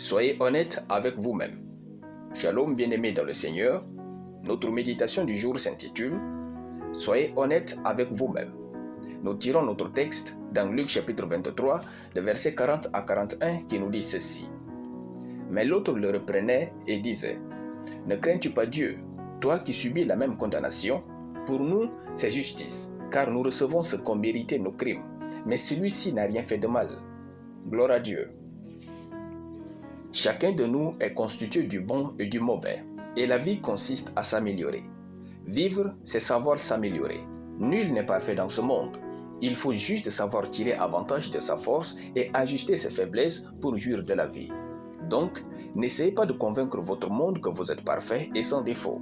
Soyez honnête avec vous-même. Shalom bien-aimés dans le Seigneur, notre méditation du jour s'intitule « Soyez honnête avec vous-même ». Nous tirons notre texte dans Luc chapitre 23, de versets 40 à 41 qui nous dit ceci. Mais l'autre le reprenait et disait « Ne crains-tu pas Dieu, toi qui subis la même condamnation? Pour nous, c'est justice, car nous recevons ce qu'ont mérité nos crimes, mais celui-ci n'a rien fait de mal. Gloire à Dieu. » Chacun de nous est constitué du bon et du mauvais, et la vie consiste à s'améliorer. Vivre, c'est savoir s'améliorer. Nul n'est parfait dans ce monde. Il faut juste savoir tirer avantage de sa force et ajuster ses faiblesses pour jouir de la vie. Donc, n'essayez pas de convaincre votre monde que vous êtes parfait et sans défaut.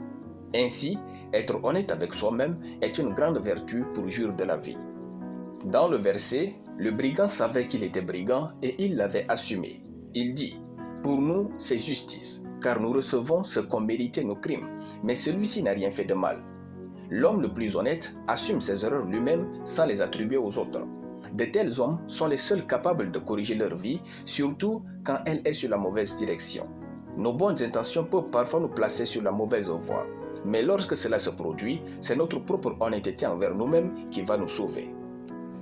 Ainsi, être honnête avec soi-même est une grande vertu pour jouir de la vie. Dans le verset, le brigand savait qu'il était brigand et il l'avait assumé. Il dit: pour nous, c'est justice, car nous recevons ce qu'ont mérité nos crimes, mais celui-ci n'a rien fait de mal. L'homme le plus honnête assume ses erreurs lui-même sans les attribuer aux autres. De tels hommes sont les seuls capables de corriger leur vie, surtout quand elle est sur la mauvaise direction. Nos bonnes intentions peuvent parfois nous placer sur la mauvaise voie, mais lorsque cela se produit, c'est notre propre honnêteté envers nous-mêmes qui va nous sauver.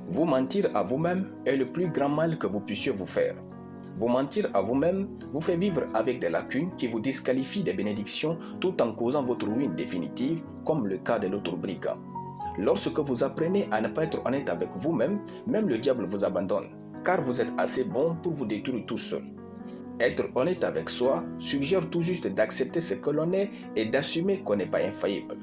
Vous mentir à vous-même est le plus grand mal que vous puissiez vous faire. Vous mentir à vous-même vous fait vivre avec des lacunes qui vous disqualifient des bénédictions tout en causant votre ruine définitive, comme le cas de l'autre brigand. Lorsque vous apprenez à ne pas être honnête avec vous-même, même le diable vous abandonne, car vous êtes assez bon pour vous détruire tout seul. Être honnête avec soi suggère tout juste d'accepter ce que l'on est et d'assumer qu'on n'est pas infaillible.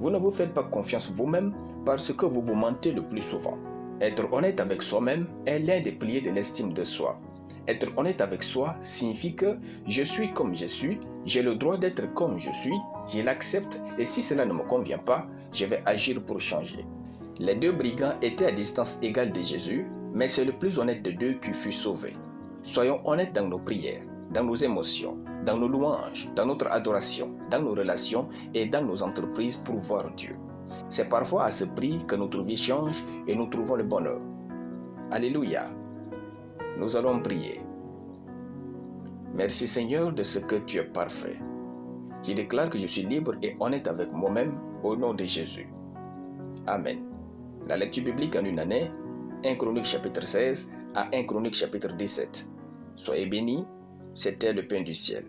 Vous ne vous faites pas confiance vous-même parce que vous vous mentez le plus souvent. Être honnête avec soi-même est l'un des piliers de l'estime de soi. Être honnête avec soi signifie que je suis comme je suis, j'ai le droit d'être comme je suis, je l'accepte et si cela ne me convient pas, je vais agir pour changer. Les deux brigands étaient à distance égale de Jésus, mais c'est le plus honnête de deux qui fut sauvé. Soyons honnêtes dans nos prières, dans nos émotions, dans nos louanges, dans notre adoration, dans nos relations et dans nos entreprises pour voir Dieu. C'est parfois à ce prix que notre vie change et nous trouvons le bonheur. Alléluia. Nous allons prier. Merci Seigneur de ce que tu es parfait. Je déclare que je suis libre et honnête avec moi-même au nom de Jésus. Amen. La lecture biblique en une année, 1 Chronique chapitre 16 à 1 Chronique chapitre 17. Soyez bénis, c'était le pain du ciel.